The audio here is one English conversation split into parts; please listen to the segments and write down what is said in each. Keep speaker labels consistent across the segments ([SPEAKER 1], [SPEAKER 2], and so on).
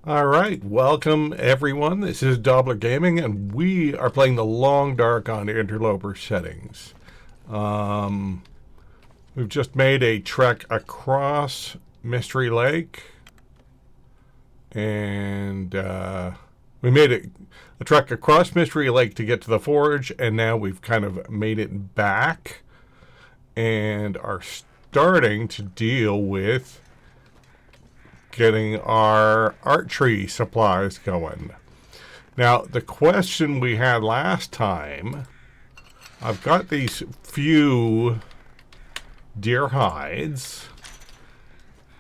[SPEAKER 1] All right, welcome everyone. This is Dobbler Gaming, and we are playing the Long Dark on Interloper settings. We've just made a trek across Mystery Lake, and we made a trek across Mystery Lake to get to the forge, and now we've kind of made it back and are starting to deal with getting our archery supplies going. Now, the question we had last time, I've got these few deer hides,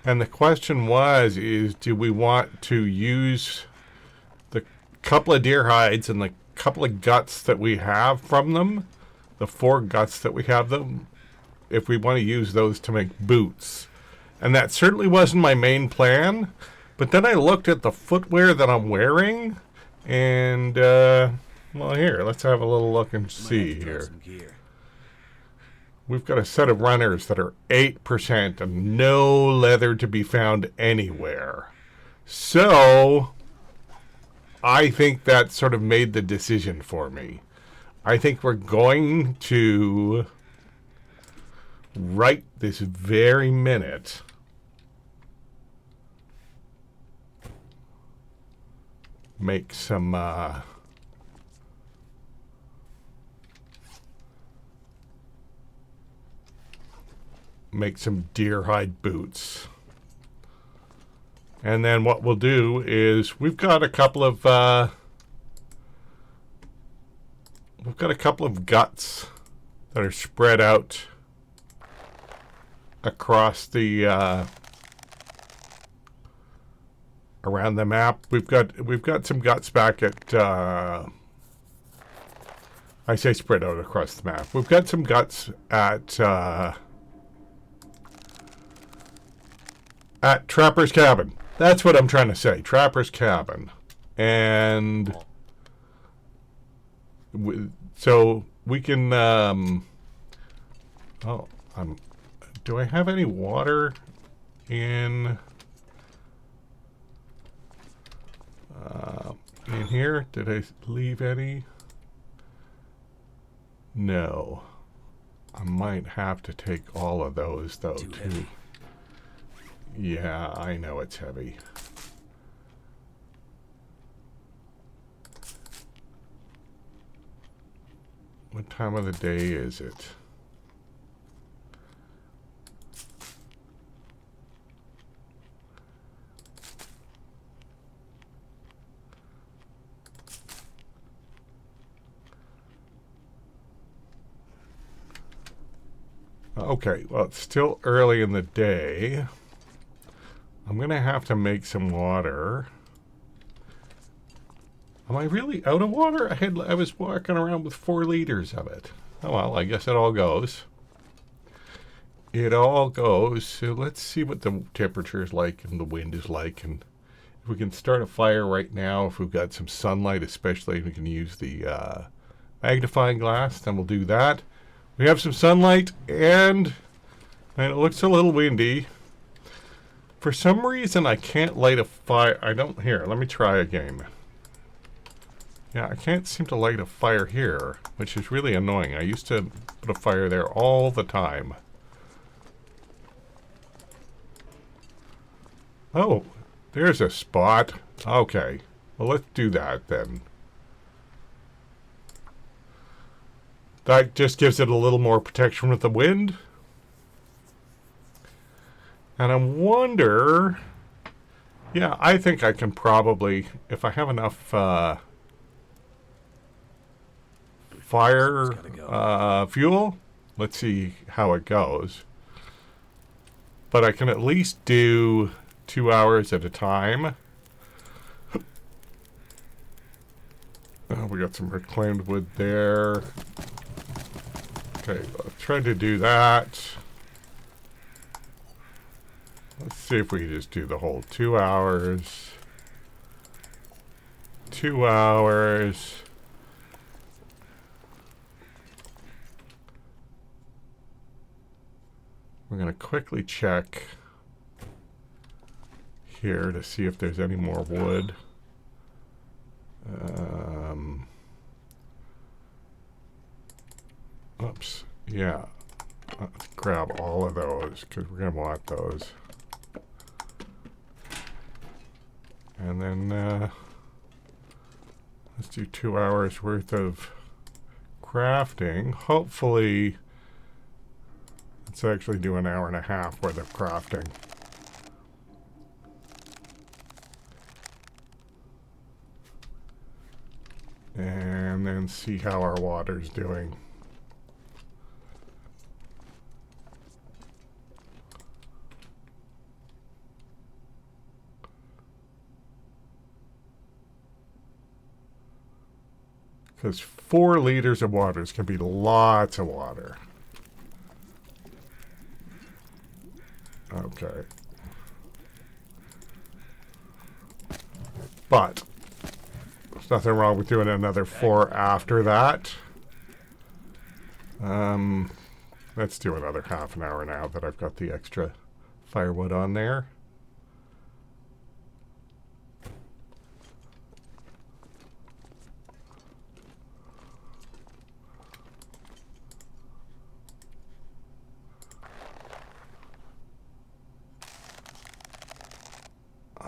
[SPEAKER 1] and the question is do we want to use the couple of deer hides and the couple of guts that we have from them, the 4 guts that we have them, if we want to use those to make boots. And that certainly wasn't my main plan. But then I looked at the footwear that I'm wearing. And, well, here, let's have a little look and see here. We've got a set of runners that are 8% and no leather to be found anywhere. So, I think that sort of made the decision for me. I think we're going to, right this very minute, make some deer hide boots. And then what we'll do is we've got a couple of guts that are spread out across the around the map. We've got some guts back at I say spread out across the map. We've got some guts at Trapper's Cabin. That's what I'm trying to say. Trapper's Cabin. And so we can do I have any water in here? Did I leave any? No. I might have to take all of those though too. Heavy. Yeah, I know it's heavy. What time of the day is it? Okay, well, it's still early in the day. I'm going to have to make some water. Am I really out of water? I was walking around with 4 liters of it. Oh, well, I guess it all goes. It all goes. So let's see what the temperature is like and the wind is like. And if we can start a fire right now, if we've got some sunlight, especially, we can use the magnifying glass, then we'll do that. We have some sunlight, and it looks a little windy. For some reason, I can't light a fire. Here, let me try again. Yeah, I can't seem to light a fire here, which is really annoying. I used to put a fire there all the time. Oh, there's a spot. Okay, well, let's do that then. That just gives it a little more protection with the wind. And I wonder, yeah, I think I can probably, if I have enough fire fuel, let's see how it goes. But I can at least do 2 hours at a time. We got some reclaimed wood there. Okay, I'll try to do that. Let's see if we can just do the whole 2 hours. 2 hours. We're going to quickly check here to see if there's any more wood. Oops. Yeah. Let's grab all of those because we're going to want those. And then let's do 2 hours worth of crafting. Hopefully, let's actually do an hour and a half worth of crafting. And then see how our water's doing. Because 4 liters of water is going to be lots of water. Okay. But there's nothing wrong with doing another 4 after that. Let's do another half an hour now that I've got the extra firewood on there.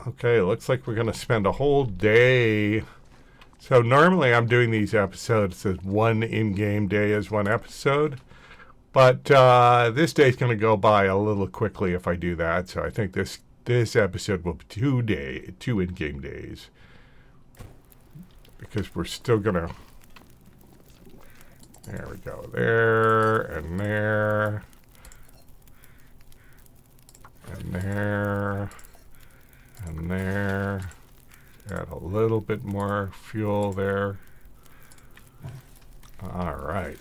[SPEAKER 1] Okay, looks like we're going to spend a whole day. So normally I'm doing these episodes as one in-game day as one episode. But this day's going to go by a little quickly if I do that. So I think this episode will be 2 in-game days. Because we're still going to... There we go. There, and there. And there. And there. Add a little bit more fuel there. All right.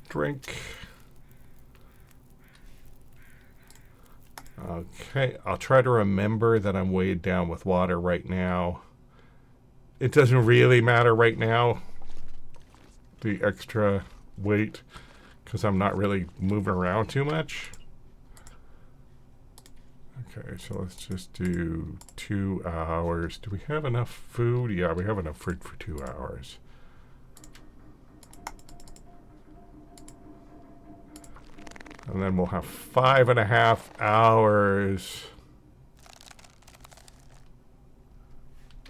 [SPEAKER 1] Drink. Okay, I'll try to remember that I'm weighed down with water right now. It doesn't really matter right now, the extra weight, because I'm not really moving around too much. Okay, so let's just do 2 hours. Do we have enough food? Yeah, we have enough food for 2 hours. And then we'll have 5.5 hours.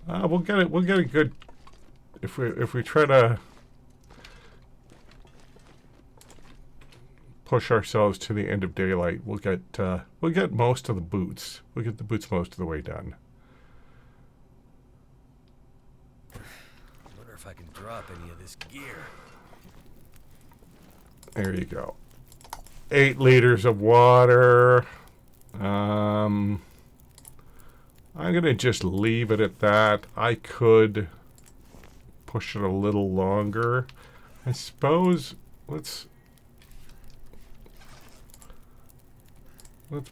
[SPEAKER 1] We'll get it. We'll get a good. If we try to push ourselves to the end of daylight, we'll get most of the boots. We'll get the boots most of the way done.
[SPEAKER 2] I wonder if I can drop any of this gear.
[SPEAKER 1] There you go. 8 liters of water. I'm going to just leave it at that. I could push it a little longer. I suppose let's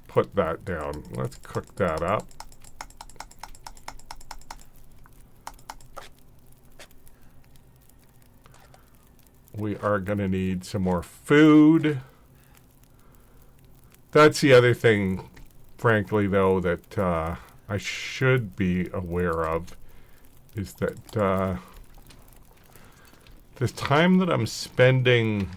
[SPEAKER 1] put that down. Let's cook that up. We are going to need some more food. That's the other thing, frankly, though, that I should be aware of is that this time that I'm spending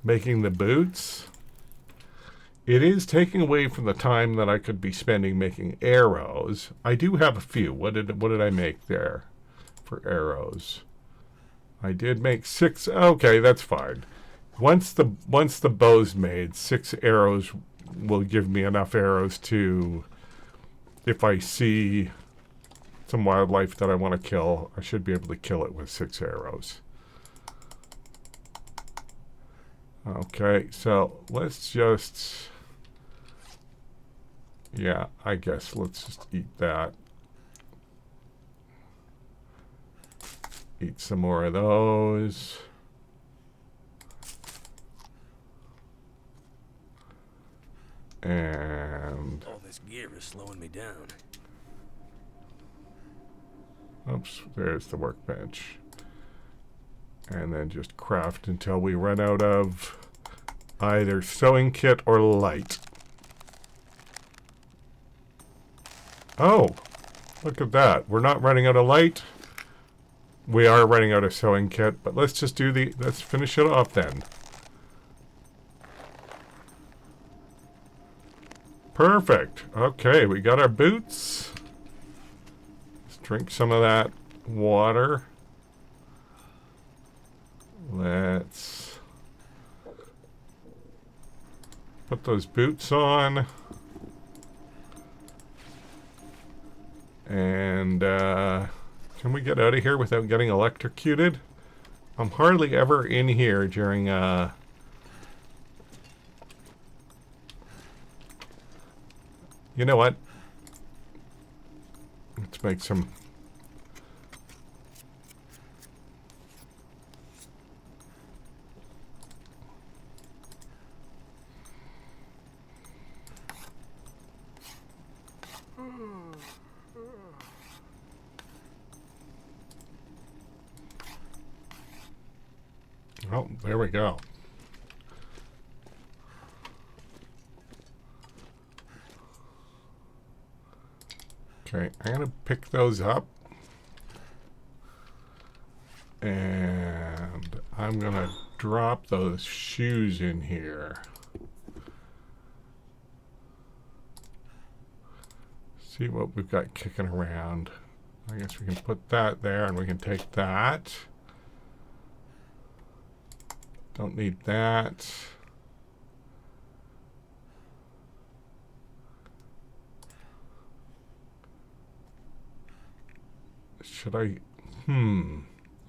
[SPEAKER 1] making the boots, it is taking away from the time that I could be spending making arrows. I do have a few. What did I make there for arrows? I did make 6. Okay, that's fine. Once the bow's made, 6 arrows will give me enough arrows to, if I see some wildlife that I want to kill, I should be able to kill it with 6 arrows. Okay, so let's just, yeah, I guess let's just eat that. Eat some more of those. And
[SPEAKER 2] all this gear is slowing me down.
[SPEAKER 1] Oops, there's the workbench. And then just craft until we run out of either sewing kit or light. Oh, look at that. We're not running out of light. We are running out of sewing kit, but let's just let's finish it off then. Perfect. Okay, we got our boots. Let's drink some of that water. Let's put those boots on. And can we get out of here without getting electrocuted? I'm hardly ever in here during you know what? Let's make some. Oh, there we go. Okay, I'm going to pick those up. And I'm going to drop those shoes in here. See what we've got kicking around. I guess we can put that there and we can take that. Don't need that. Should I? I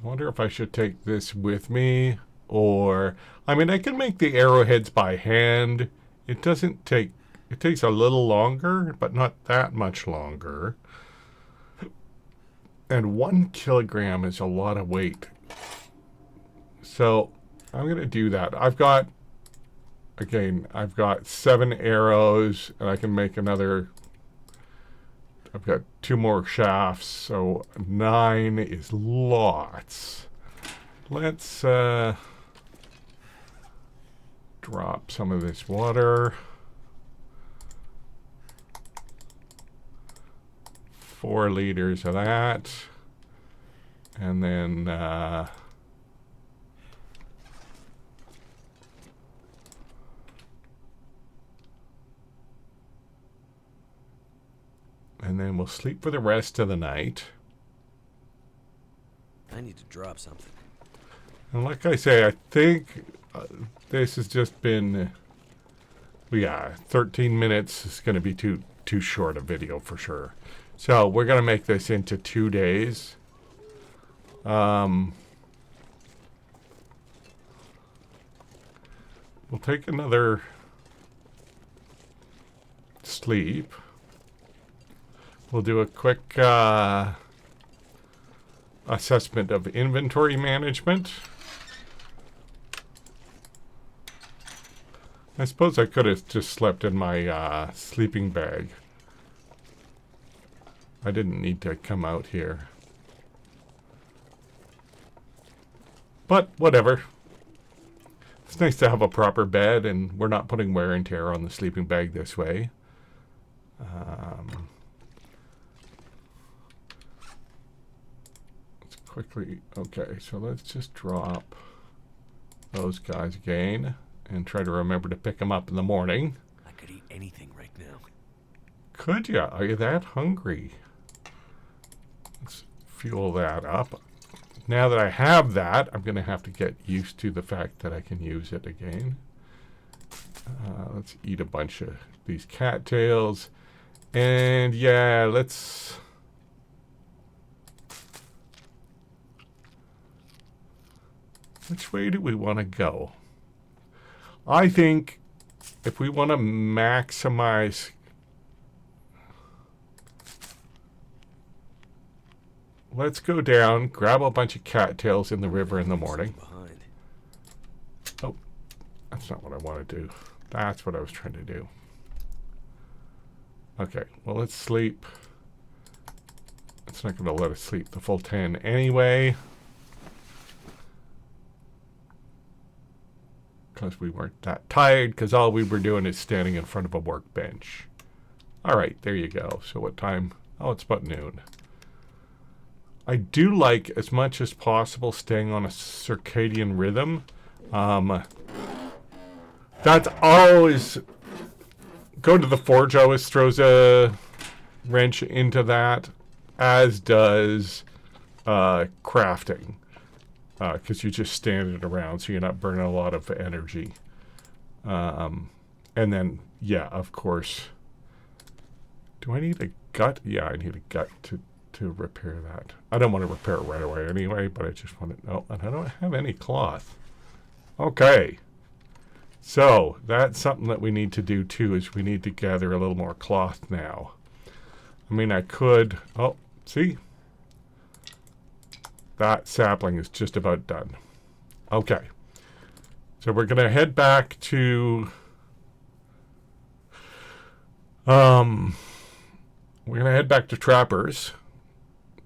[SPEAKER 1] wonder if I should take this with me, or I mean, I can make the arrowheads by hand. It doesn't take. It takes a little longer, but not that much longer. And 1 kilogram is a lot of weight. So I'm gonna do that. I've got 7 arrows, and I can make another. I've got 2 more shafts, so 9 is lots. Let's drop some of this water. 4 liters of that. And then we'll sleep for the rest of the night.
[SPEAKER 2] I need to drop something.
[SPEAKER 1] And like I say, I think this has just been, 13 minutes is going to be too short a video for sure. So we're going to make this into 2 days. We'll take another sleep. We'll do a quick assessment of inventory management. I suppose I could have just slept in my sleeping bag. I didn't need to come out here. But whatever. It's nice to have a proper bed, and we're not putting wear and tear on the sleeping bag this way. Let's quickly... Okay, so let's just drop those guys again and try to remember to pick them up in the morning.
[SPEAKER 2] I could eat anything right now.
[SPEAKER 1] Could ya? Are you that hungry? Let's fuel that up. Now that I have that, I'm going to have to get used to the fact that I can use it again. Let's eat a bunch of these cattails. And yeah, let's... Which way do we want to go? I think if we want to maximize... Let's go down, grab a bunch of cattails in the river in the morning. Oh, that's not what I want to do. That's what I was trying to do. Okay, well, let's sleep. It's not going to let us sleep the full 10 anyway. because we weren't that tired, because all we were doing is standing in front of a workbench. All right, there you go. So what time? Oh, it's about noon. I do like, as much as possible, staying on a circadian rhythm. That's always... Going to the forge always throws a wrench into that, as does crafting. Because you just stand it around, so you're not burning a lot of energy. And then, yeah, of course... Do I need a gut? Yeah, I need a gut to repair that. I don't want to repair it right away anyway, but I just want to... Oh, and I don't have any cloth. Okay. So, that's something that we need to do too, is we need to gather a little more cloth now. I mean, I could... Oh, see? That sapling is just about done. Okay. So we're going to head back to... We're going to head back to Trappers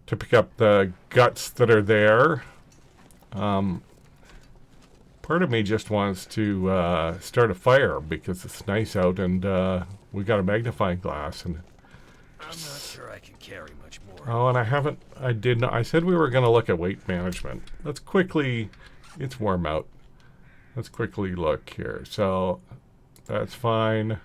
[SPEAKER 1] to pick up the guts that are there. Part of me just wants to start a fire because it's nice out and we got a magnifying glass. And
[SPEAKER 2] I'm not sure I can carry much more.
[SPEAKER 1] oh, and I said we were going to look at weight management. Let's quickly, it's warm out. Let's quickly look here. So that's fine.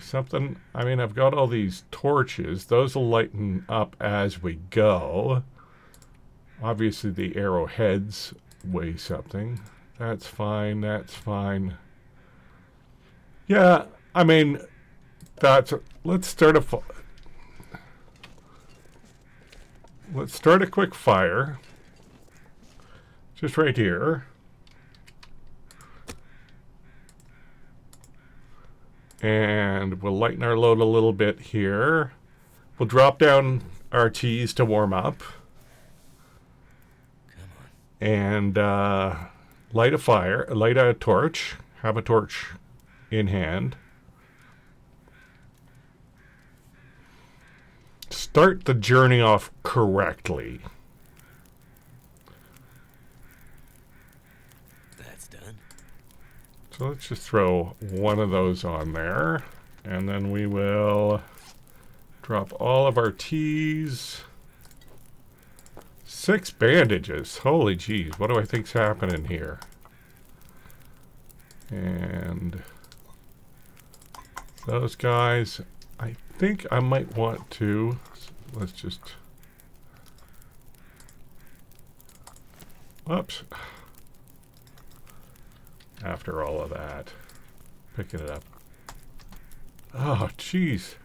[SPEAKER 1] Something, I mean, I've got all these torches. Those will lighten up as we go. Obviously, the arrowheads weigh something. That's fine, that's fine. Yeah, I mean, let's start a quick fire. Just right here. And we'll lighten our load a little bit here. We'll drop down our teas to warm up.
[SPEAKER 2] Come on.
[SPEAKER 1] And light a torch. Have a torch in hand. Start the journey off correctly.
[SPEAKER 2] That's done.
[SPEAKER 1] So let's just throw one of those on there. And then we will drop all of our teas. 6 bandages. Holy jeez, what do I think's happening here? And those guys, I think I might want to... Let's just... Whoops. After all of that. Picking it up. Oh, jeez.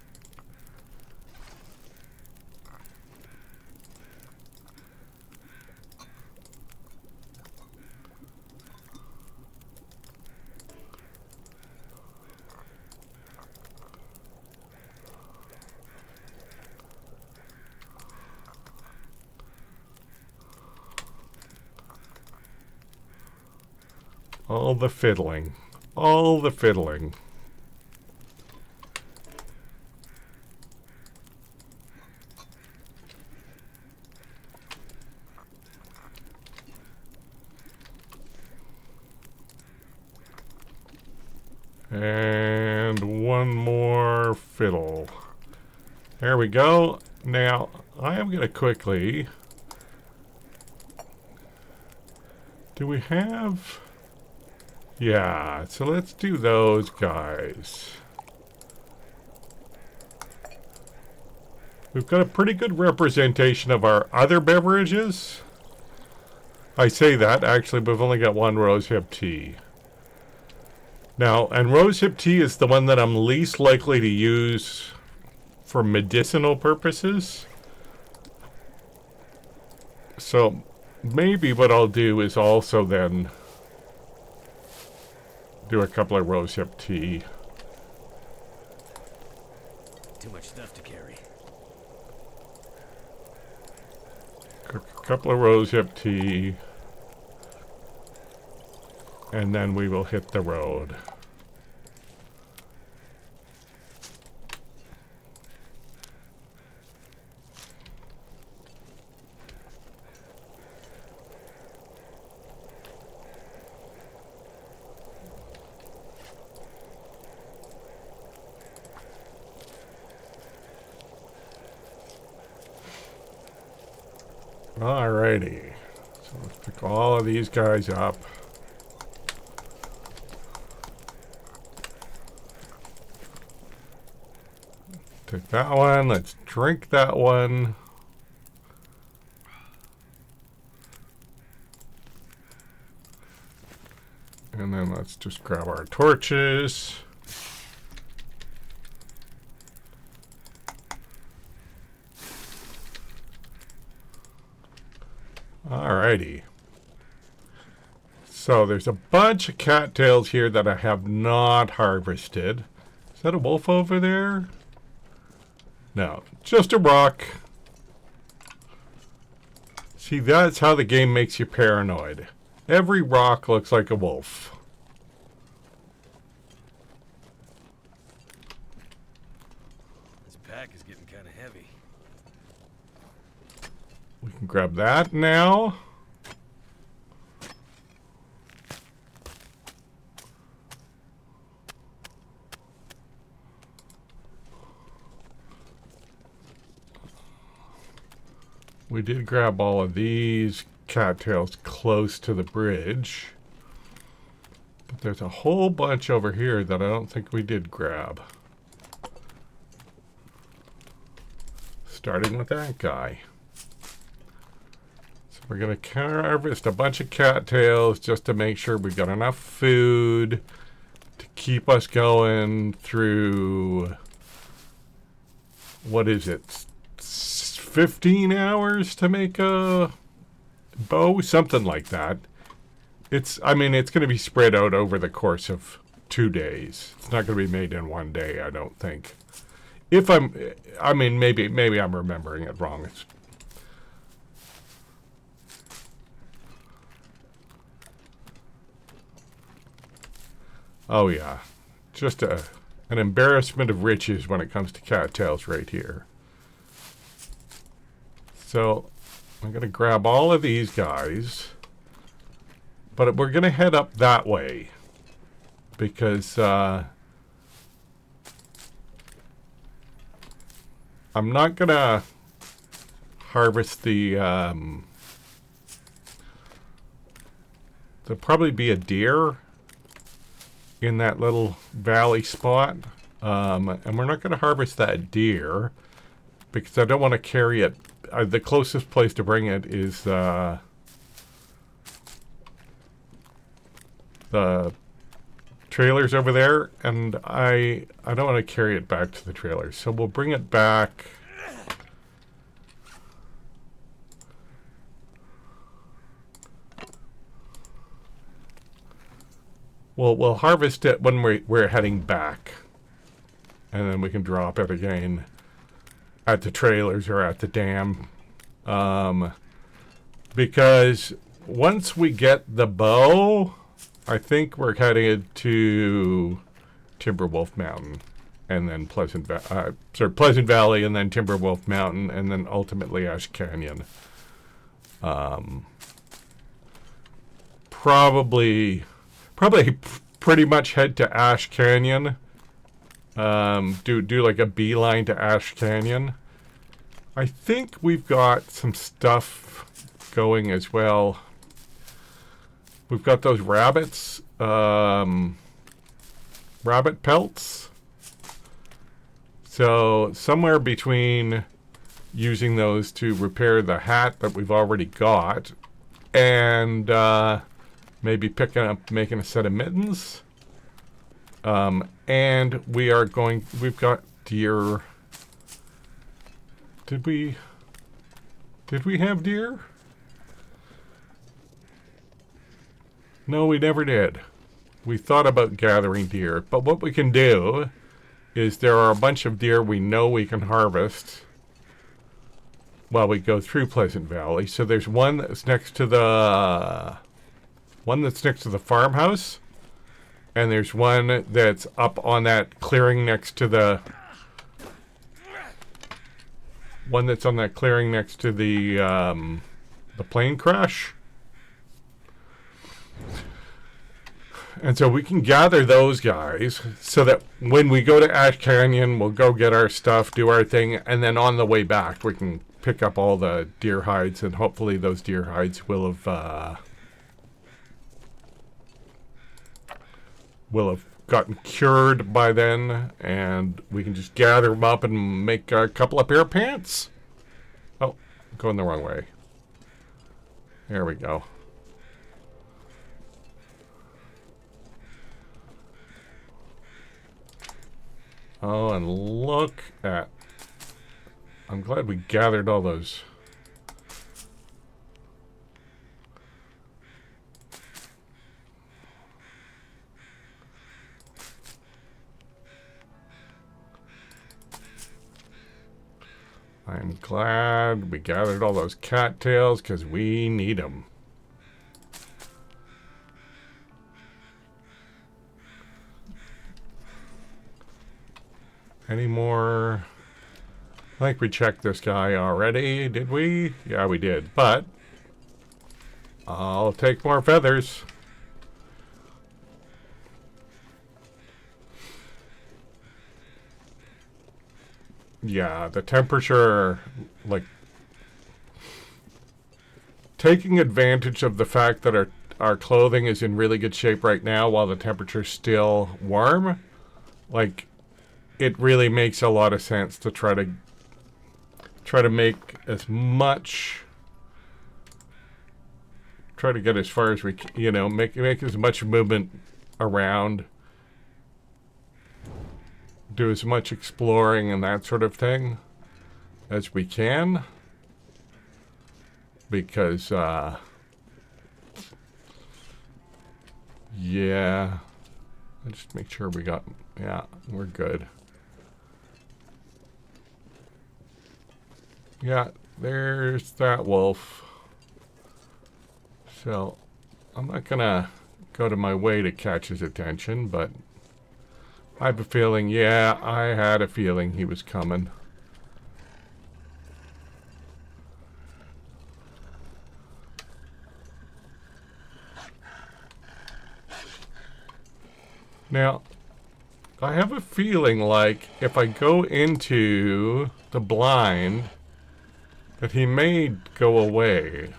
[SPEAKER 1] All the fiddling. All the fiddling. And one more fiddle. There we go. Now, I am going to quickly... Do we have... Yeah, so let's do those guys. We've got a pretty good representation of our other beverages. I say that, actually, we've only got one rosehip tea. Now, and rosehip tea is the one that I'm least likely to use for medicinal purposes. So, maybe what I'll do is also then... do a couple of rosehip tea.
[SPEAKER 2] Too much stuff to carry.
[SPEAKER 1] A couple of rosehip tea. And then we will hit the road. Alrighty. So let's pick all of these guys up. Take that one. Let's drink that one. And then let's just grab our torches. Alrighty. So there's a bunch of cattails here that I have not harvested. Is that a wolf over there? No, just a rock. See, that's how the game makes you paranoid. Every rock looks like a wolf.
[SPEAKER 2] This pack is getting kind of heavy.
[SPEAKER 1] We can grab that now. We did grab all of these cattails close to the bridge. But there's a whole bunch over here that I don't think we did grab. Starting with that guy. So we're going to harvest a bunch of cattails just to make sure we've got enough food to keep us going through, what is it, 15 hours to make a bow, something like that. I mean, it's going to be spread out over the course of 2 days. It's not going to be made in one day, I don't think. I mean, maybe I'm remembering it wrong. Oh yeah, just an embarrassment of riches when it comes to cattails right here. So I'm going to grab all of these guys, but we're going to head up that way because I'm not going to harvest there'll probably be a deer in that little valley spot, and we're not going to harvest that deer because I don't want to carry it. The closest place to bring it is the trailers over there, and I don't want to carry it back to the trailers, so we'll bring it back. We'll harvest it when we're heading back, and then we can drop it again at the trailers or at the dam, because once we get the bow, I think we're headed to Timberwolf Mountain, and then Pleasant Valley, and then Timberwolf Mountain, and then ultimately Ash Canyon. Probably pretty much head to Ash Canyon. Do like a beeline to Ash Canyon. I think we've got some stuff going as well. We've got those rabbits, rabbit pelts. So somewhere between using those to repair the hat that we've already got and maybe making a set of mittens. And we've got deer. Did we have deer? No, we never did. We thought about gathering deer, but what we can do is there are a bunch of deer we know we can harvest while we go through Pleasant Valley. So there's one that's next to the farmhouse. And there's one that's up on that clearing next to the plane crash. And so we can gather those guys so that when we go to Ash Canyon, we'll go get our stuff, do our thing, and then on the way back we can pick up all the deer hides, and hopefully those deer hides will have gotten cured by then, and we can just gather them up and make a couple of pair of pants. Oh, going the wrong way. There we go. Oh, and look at... I'm glad we gathered all those. I'm glad we gathered all those cattails because we need them. Any more? I think we checked this guy already, did we? Yeah, we did. But I'll take more feathers. Yeah, the temperature, like, taking advantage of the fact that our clothing is in really good shape right now while the temperature's still warm, like, it really makes a lot of sense to try to make as much, try to get as far as we can, you know, make as much movement around, do as much exploring and that sort of thing as we can, because yeah, let's just make sure we got, yeah, we're good. Yeah, there's that wolf. So I'm not gonna go to my way to catch his attention, but I have a feeling, yeah, I had a feeling he was coming. Now, I have a feeling like if I go into the blind, that he may go away.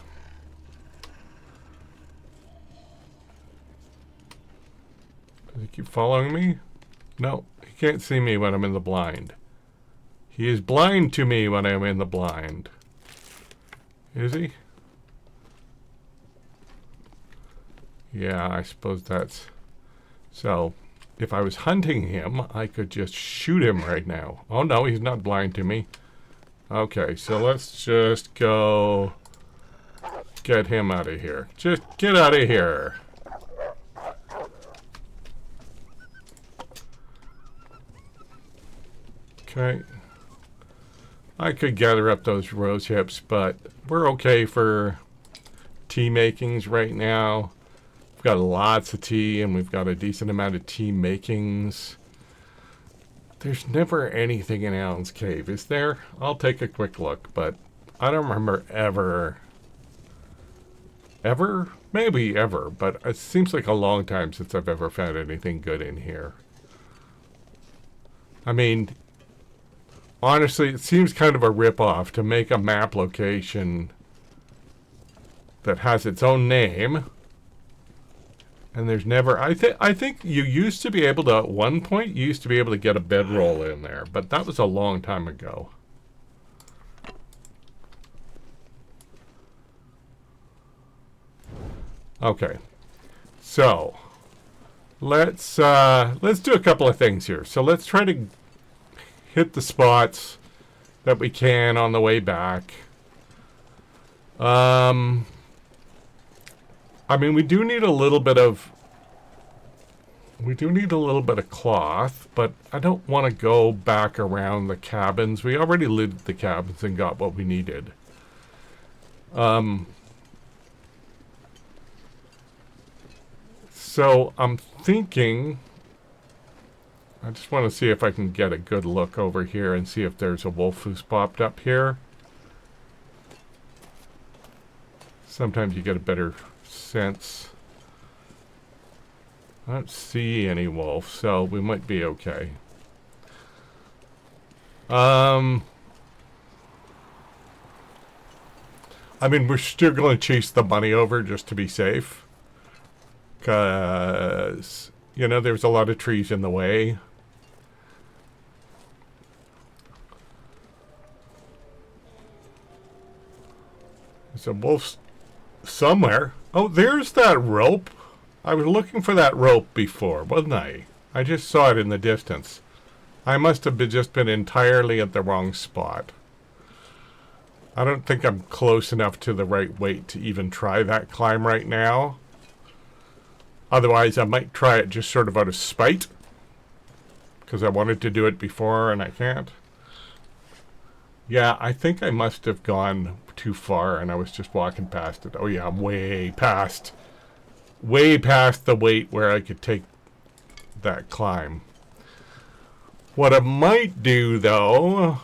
[SPEAKER 1] Does he keep following me? No, he can't see me when I'm in the blind. He is blind to me when I'm in the blind. Is he? Yeah, I suppose that's... So, if I was hunting him, I could just shoot him right now. Oh no, he's not blind to me. Okay, so let's just go get him out of here. Just get out of here. Okay. I could gather up those rose hips, but we're okay for tea makings right now. We've got lots of tea, and we've got a decent amount of tea makings. There's never anything in Alan's cave, is there? I'll take a quick look, but I don't remember ever, maybe ever, but it seems like a long time since I've ever found anything good in here. I mean, honestly, it seems kind of a rip-off to make a map location that has its own name, and there's never... I think you used to be able to, at one point, you used to be able to get a bedroll in there, but that was a long time ago. Okay, so let's do a couple of things here. So let's try to hit the spots that we can on the way back. I mean, we do need a little bit of cloth, but I don't want to go back around the cabins. We already looted the cabins and got what we needed. So I'm thinking, I just want to see if I can get a good look over here and see if there's a wolf who's popped up here. Sometimes you get a better sense. I don't see any wolf, so we might be okay. I mean, we're still going to chase the bunny over just to be safe. Because, you know, there's a lot of trees in the way. There's a wolf somewhere. Oh, there's that rope. I was looking for that rope before, wasn't I? I just saw it in the distance. I must have just been entirely at the wrong spot. I don't think I'm close enough to the right weight to even try that climb right now. Otherwise, I might try it just sort of out of spite. Because I wanted to do it before and I can't. Yeah, I think I must have gone too far and I was just walking past it. Oh yeah, I'm way past the weight where I could take that climb. What I might do though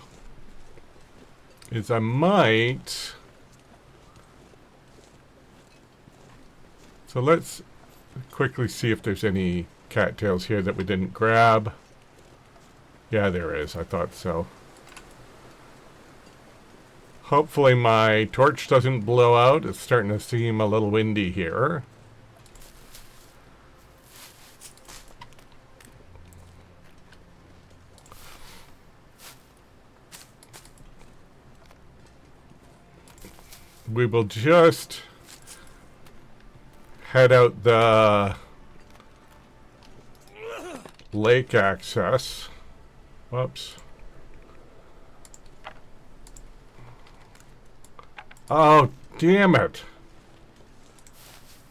[SPEAKER 1] is I might, so let's quickly see if there's any cattails here that we didn't grab. Yeah, there is. I thought so. Hopefully my torch doesn't blow out. It's starting to seem a little windy here. We will just head out the lake access. Whoops. Oh, damn it.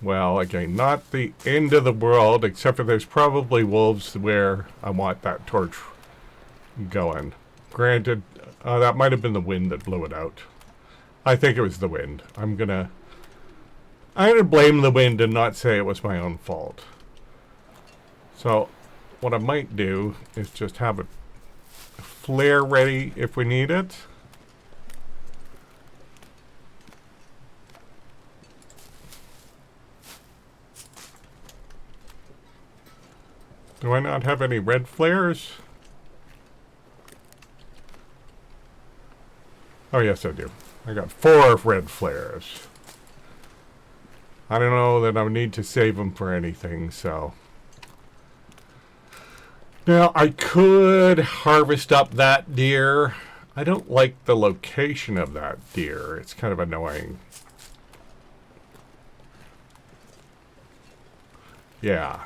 [SPEAKER 1] Well, again, not the end of the world, except for there's probably wolves where I want that torch going. Granted, that might have been the wind that blew it out. I think it was the wind. I'm gonna blame the wind and not say it was my own fault. So, what I might do is just have a flare ready if we need it. Do I not have any red flares? Oh, yes, I do. I got 4 red flares. I don't know that I would need to save them for anything, so. Now, I could harvest up that deer. I don't like the location of that deer. It's kind of annoying. Yeah,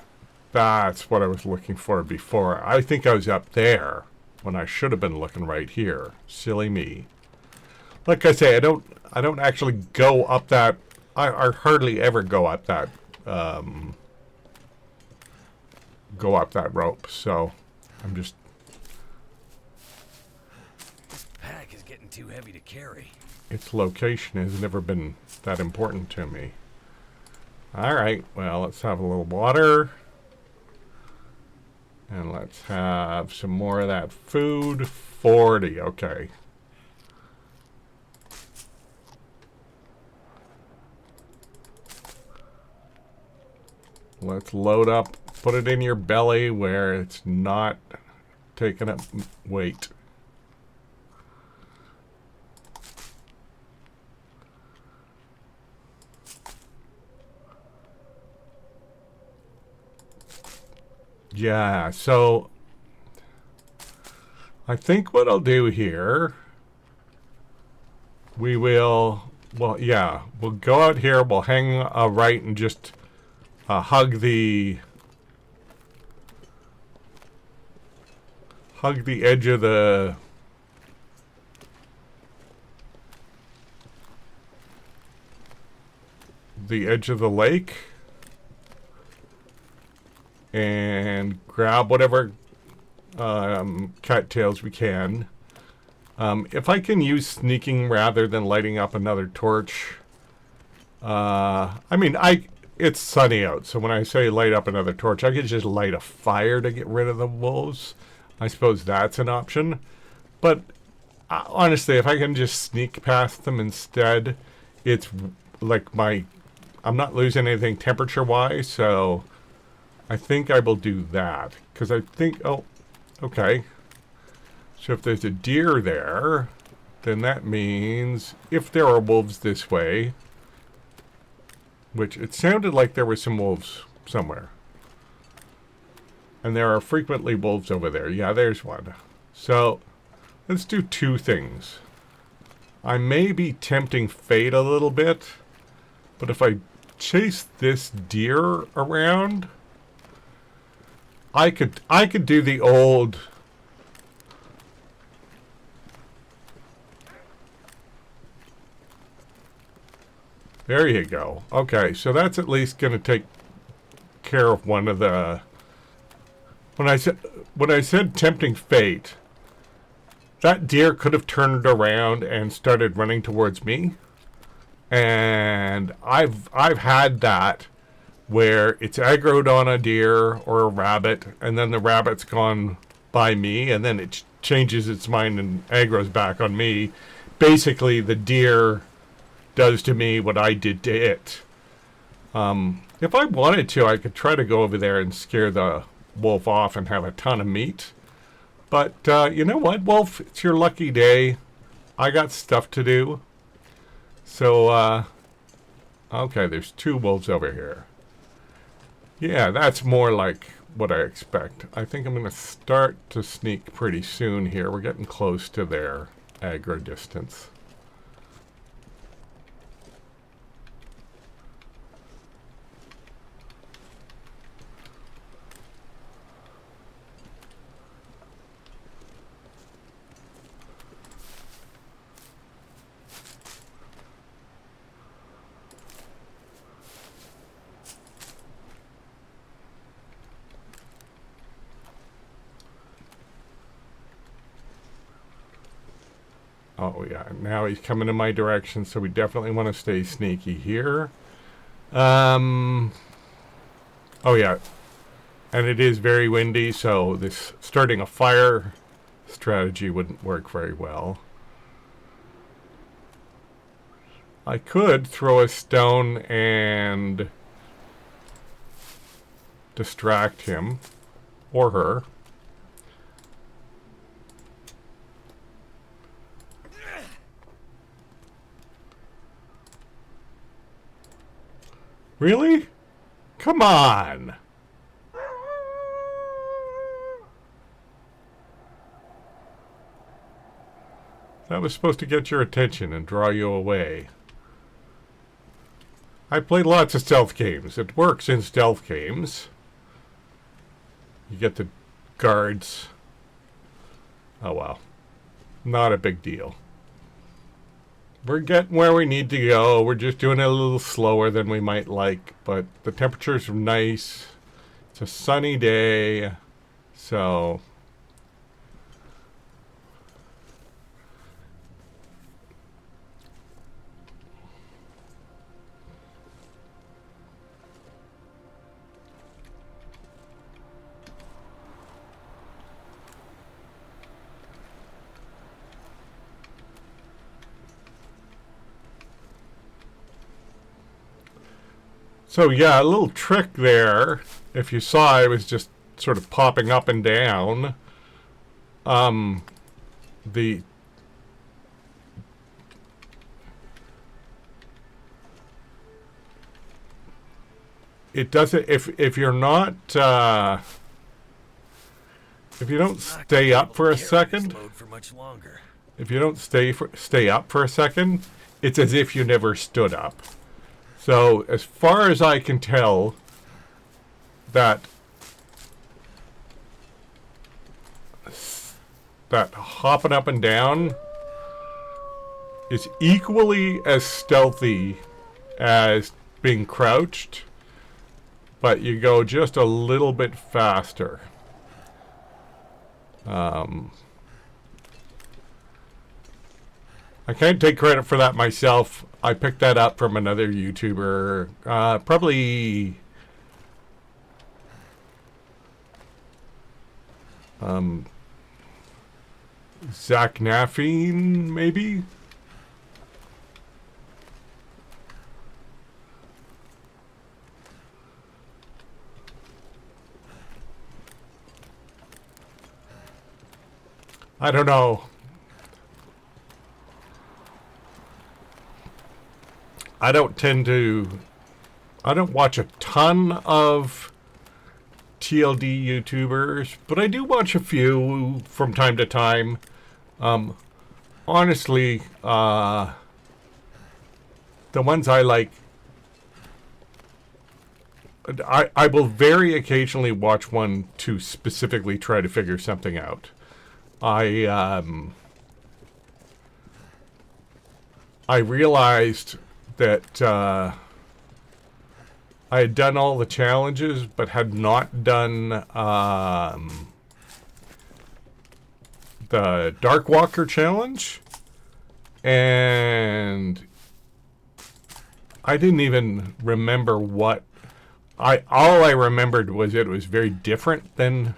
[SPEAKER 1] that's what I was looking for before. I think I was up there when I should have been looking right here. Silly me. Like I say, I don't actually go up that. I hardly ever go up that rope. So I'm just.
[SPEAKER 2] Pack is getting too heavy to carry.
[SPEAKER 1] Its location has never been that important to me. All right. Well, let's have a little water, and let's have some more of that food. 40. Okay. Let's load up, put it in your belly where it's not taking up weight. Yeah, so I think what I'll do here, well, yeah, we'll go out here, we'll hang right and just hug the edge of the lake and grab whatever cattails we can. If I can use sneaking rather than lighting up another torch, I mean, it's sunny out, so when I say light up another torch, I could just light a fire to get rid of the wolves. I suppose that's an option. But honestly, if I can just sneak past them instead, it's like I'm not losing anything temperature-wise, so I think I will do that. Because I think, oh, okay. So if there's a deer there, then that means if there are wolves this way, which it sounded like there were some wolves somewhere. And there are frequently wolves over there. Yeah, there's one. So let's do two things. I may be tempting fate a little bit, but if I chase this deer around, I could do the old there you go. Okay, so that's at least going to take care of one of the when I said tempting fate, that deer could have turned around and started running towards me. And I've had that where it's aggroed on a deer or a rabbit, and then the rabbit's gone by me, and then it changes its mind and aggroes back on me. Basically, the deer does to me what I did to it. If I wanted to, I could try to go over there and scare the wolf off and have a ton of meat. But you know what, wolf? It's your lucky day. I got stuff to do. So, okay, there's two wolves over here. Yeah, that's more like what I expect. I think I'm going to start to sneak pretty soon here. We're getting close to their aggro distance. Oh, yeah. Now he's coming in my direction, so we definitely want to stay sneaky here. Oh, yeah. And it is very windy, so this starting a fire strategy wouldn't work very well. I could throw a stone and distract him or her. Really? Come on! That was supposed to get your attention and draw you away. I played lots of stealth games. It works in stealth games. You get the guards. Oh well. Not a big deal. We're getting where we need to go. We're just doing it a little slower than we might like, but the temperatures are nice. It's a sunny day, so yeah, a little trick there. If you saw, I was just sort of popping up and down. The it doesn't if you're not if you don't stay up for a second. If you don't stay up for a second, it's as if you never stood up. So, as far as I can tell, that hopping up and down is equally as stealthy as being crouched, but you go just a little bit faster. I can't take credit for that myself. I picked that up from another YouTuber. Probably Zach Naffine, maybe? I don't know. I don't watch a ton of TLD YouTubers, but I do watch a few from time to time. Honestly, the ones I like, I will very occasionally watch one to specifically try to figure something out. I realized that I had done all the challenges, but had not done the Dark Walker challenge, and I didn't even remember what all I remembered was it was very different than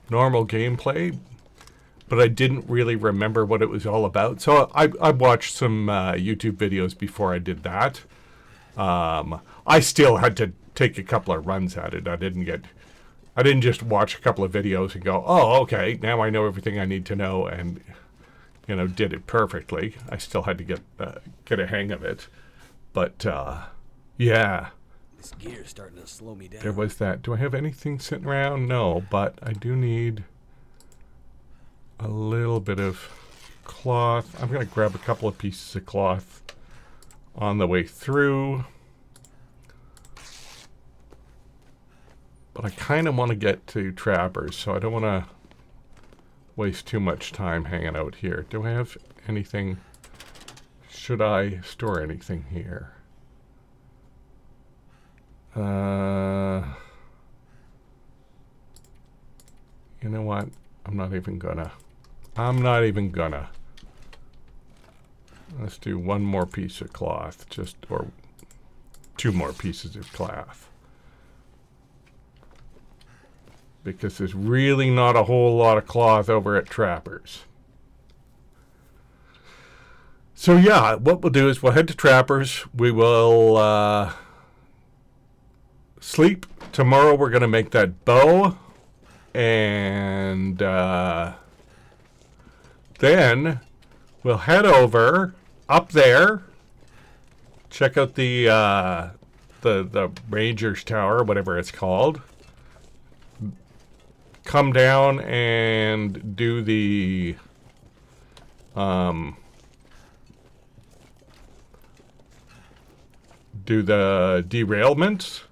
[SPEAKER 1] normal gameplay, but I didn't really remember what it was all about. So I watched some YouTube videos before I did that. I still had to take a couple of runs at it. I didn't just watch a couple of videos and go, oh, okay, now I know everything I need to know, and did it perfectly. I still had to get a hang of it. But yeah.
[SPEAKER 2] This gear's starting to slow me down.
[SPEAKER 1] There was that. Do I have anything sitting around? No, but I do need a little bit of cloth. I'm going to grab a couple of pieces of cloth on the way through. But I kind of want to get to Trappers, so I don't want to waste too much time hanging out here. Do I have anything? Should I store anything here? You know what? I'm not even gonna. Let's do one more piece of cloth, or two more pieces of cloth. Because there's really not a whole lot of cloth over at Trappers. So yeah, what we'll do is we'll head to Trappers. We will sleep. Tomorrow we're going to make that bow. And then we'll head over up there. Check out the Ranger's Tower, whatever it's called. Come down and do the derailment.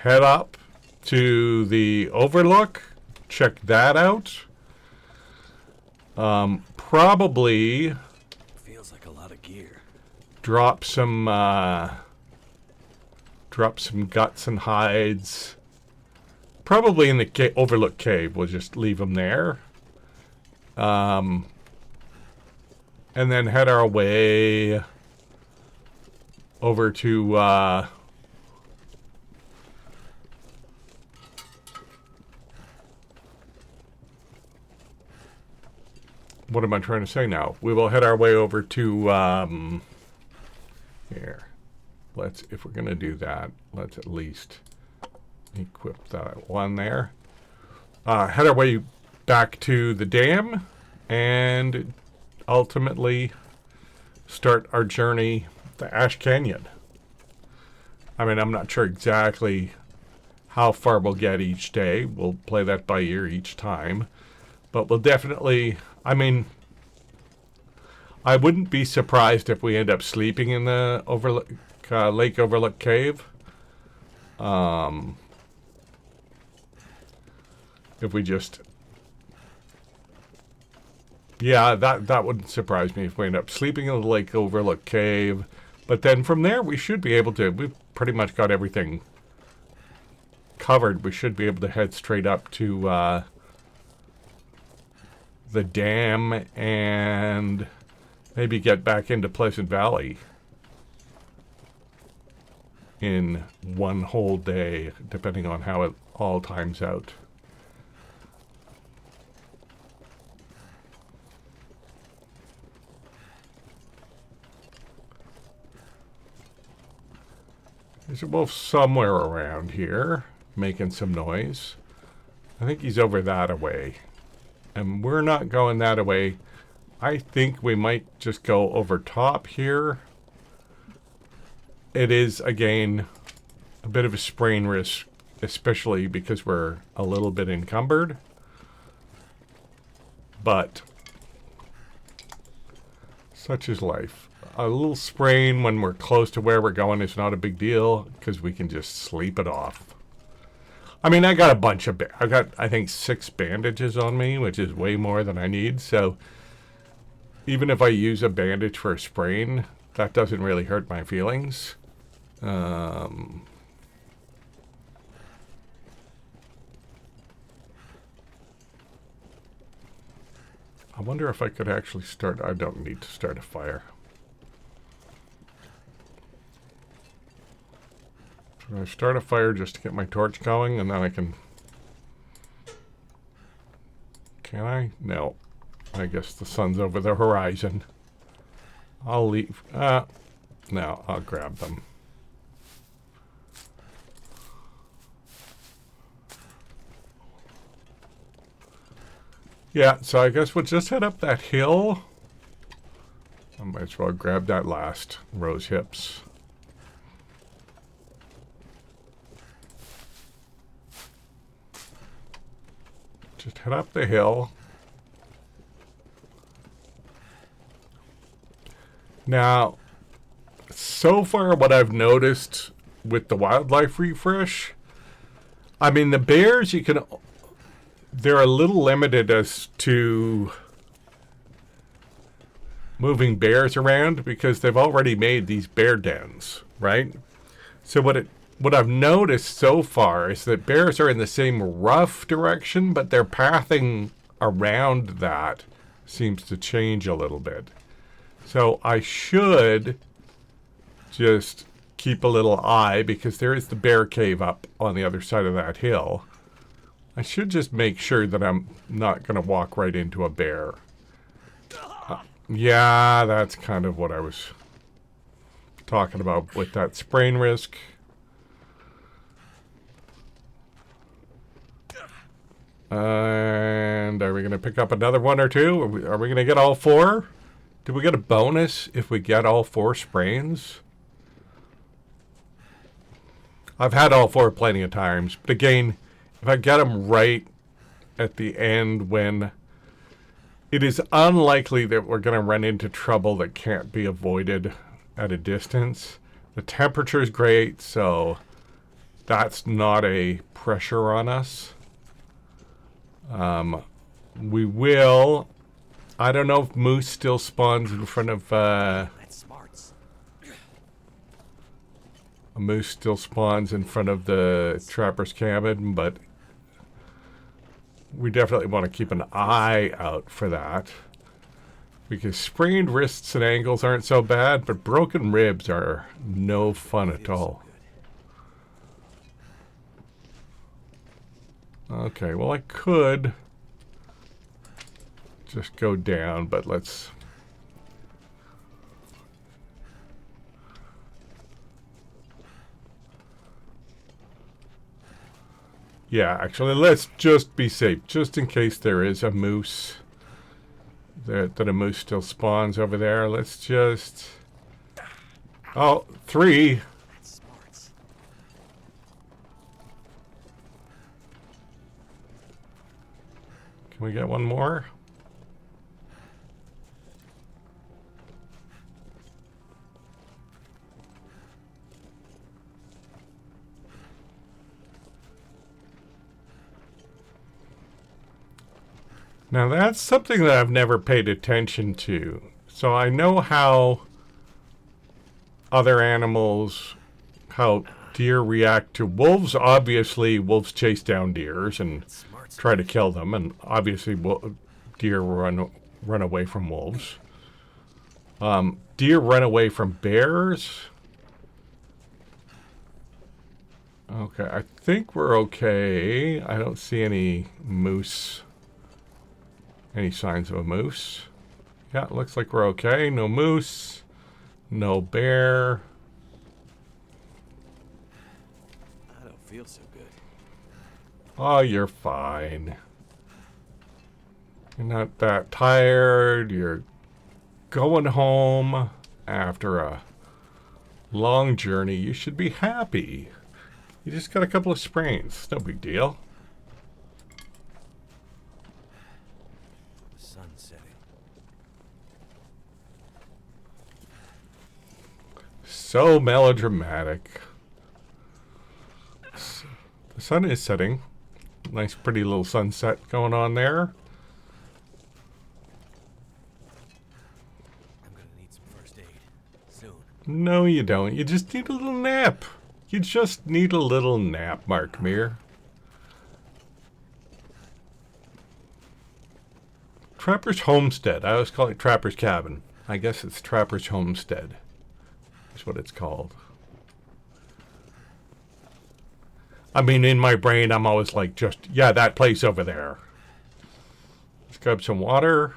[SPEAKER 1] Head up to the Overlook. Check that out. Probably
[SPEAKER 2] feels like a lot of gear.
[SPEAKER 1] Drop some guts and hides. Probably in the Overlook Cave. We'll just leave them there. And then head our way over to what am I trying to say now? We will head our way over to here. If we're gonna do that, let's at least equip that one there. Head our way back to the dam and ultimately start our journey to Ash Canyon. I mean, I'm not sure exactly how far we'll get each day. We'll play that by ear each time. But we'll definitely, I mean, I wouldn't be surprised if we end up sleeping in the Lake Overlook Cave. If we just, yeah, that wouldn't surprise me if we end up sleeping in the Lake Overlook Cave. But then from there, we should be able to, we've pretty much got everything covered. We should be able to head straight up to the dam and maybe get back into Pleasant Valley in one whole day, depending on how it all times out. There's a wolf somewhere around here, making some noise. I think he's over that away. And we're not going that away. I think we might just go over top here. it is, again, a bit of a sprain risk, especially because we're a little bit encumbered. But such is life. A little sprain when we're close to where we're going is not a big deal because we can just sleep it off. I mean, I got a bunch of... I got, I think, 6 bandages on me, which is way more than I need. So even if I use a bandage for a sprain, that doesn't really hurt my feelings. I wonder if I could actually start... I don't need to start a fire. Should I start a fire just to get my torch going and then I can... Can I? No. I guess the sun's over the horizon. I'll leave. No, I'll grab them. Yeah, so I guess we'll just head up that hill. I might as well grab that last rose hips. Just head up the hill. Now, so far what I've noticed with the wildlife refresh, I mean, the bears, you can... They're a little limited as to moving bears around because they've already made these bear dens, right? So what I've noticed so far is that bears are in the same rough direction, but their pathing around that seems to change a little bit. So I should just keep a little eye because there is the bear cave up on the other side of that hill. I should just make sure that I'm not going to walk right into a bear. Yeah, that's kind of what I was talking about with that sprain risk. And are we going to pick up another one or two? Are we going to get all 4? Do we get a bonus if we get all 4 sprains? I've had all 4 plenty of times, but again, if I get them right at the end when it is unlikely that we're going to run into trouble that can't be avoided at a distance. The temperature is great, so that's not a pressure on us. We will... I don't know if moose still spawns in front of...
[SPEAKER 2] That's smarts.
[SPEAKER 1] A moose still spawns in front of the trapper's cabin, but we definitely want to keep an eye out for that. Because sprained wrists and ankles aren't so bad, but broken ribs are no fun at all. Okay, well I could just go down, but let's... Yeah, actually, let's just be safe, just in case there is a moose, that a moose still spawns over there. Let's just... Oh, 3.
[SPEAKER 2] That's smarts.
[SPEAKER 1] Can we get one more? Now that's something that I've never paid attention to. So I know how other animals, how deer react to wolves. Obviously, wolves chase down deers and try to kill them, and obviously deer run away from wolves. Deer run away from bears. Okay, I think we're okay. I don't see any moose. Any signs of a moose? Yeah, it looks like we're okay. No moose. No bear.
[SPEAKER 2] I don't feel so good.
[SPEAKER 1] Oh, you're fine. You're not that tired. You're going home after a long journey. You should be happy. You just got a couple of sprains. No big deal.
[SPEAKER 2] The sun's setting.
[SPEAKER 1] So melodramatic. The sun is setting. Nice pretty little sunset going on there.
[SPEAKER 2] I'm gonna need some first aid soon.
[SPEAKER 1] No, you don't. You just need a little nap. You just need a little nap, Mark Meir. Trapper's Homestead. I always call it Trapper's Cabin. I guess it's Trapper's Homestead. That's what it's called. I mean, in my brain, I'm always like, just, yeah, that place over there. Let's grab some water.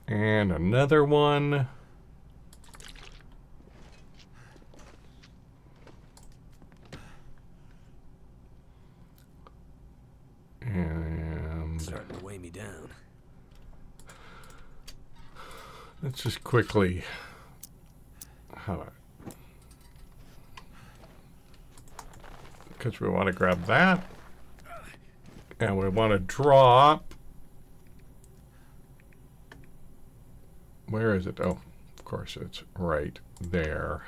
[SPEAKER 1] And another one. And
[SPEAKER 2] It's starting to weigh me down.
[SPEAKER 1] let's just quickly. How about? Because we want to grab that. And we want to drop. Where is it? Oh, of course, it's right there.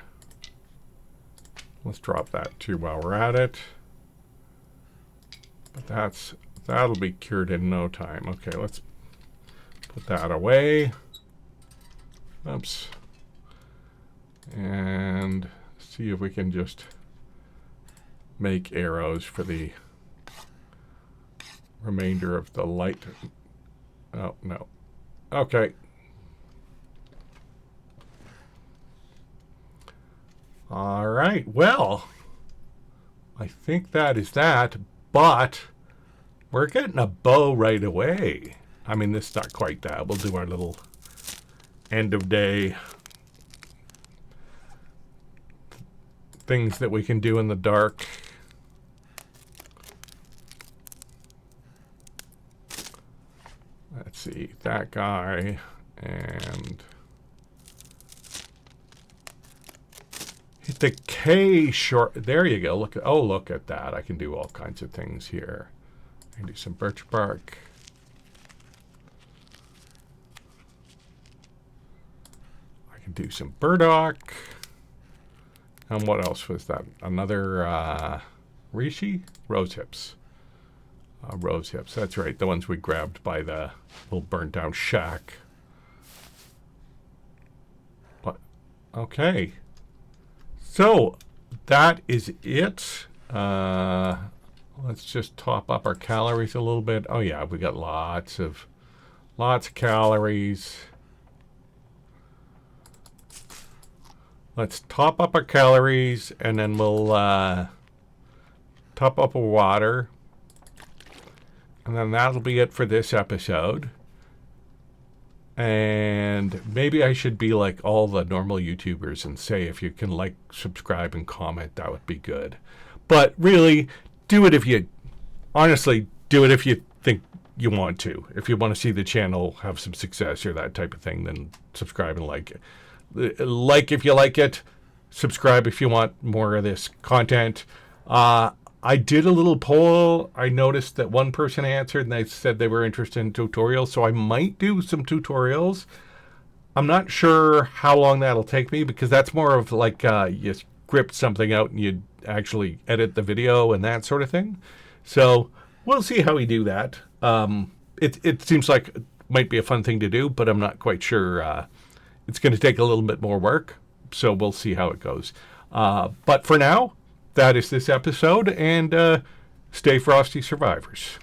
[SPEAKER 1] Let's drop that too while we're at it. But that'll be cured in no time. Okay, let's put that away. Oops. And see if we can just make arrows for the remainder of the light. Oh, no. Okay. All right. Well, I think that is that, but we're getting a bow right away. I mean, this is not quite that. We'll do our little end of day things that we can do in the dark. Let's see, that guy and hit the K short. There you go. Look at, oh, look at that. I can do all kinds of things here. I can do some birch bark. I can do some burdock. And what else was that? Another reishi? Rose hips. Rose hips. That's right. The ones we grabbed by the little burnt down shack. But okay. So that is it. Let's just top up our calories a little bit. Oh yeah, we got lots of calories. Let's top up our calories, and then we'll top up our water. And then that'll be it for this episode. And maybe I should be like all the normal YouTubers and say if you can like, subscribe, and comment, that would be good. But really, do it if you, honestly, do it if you think you want to. If you want to see the channel have some success or that type of thing, then subscribe and like it. Like if you like it, subscribe if you want more of this content. I did a little poll. I noticed that one person answered and they said they were interested in tutorials, so I might do some tutorials. I'm not sure how long that'll take me, because that's more of like you script something out and you actually edit the video and that sort of thing. So we'll see how we do that. It seems like it might be a fun thing to do, but I'm not quite sure. It's going to take a little bit more work, so we'll see how it goes. But for now, that is this episode, and stay frosty, survivors.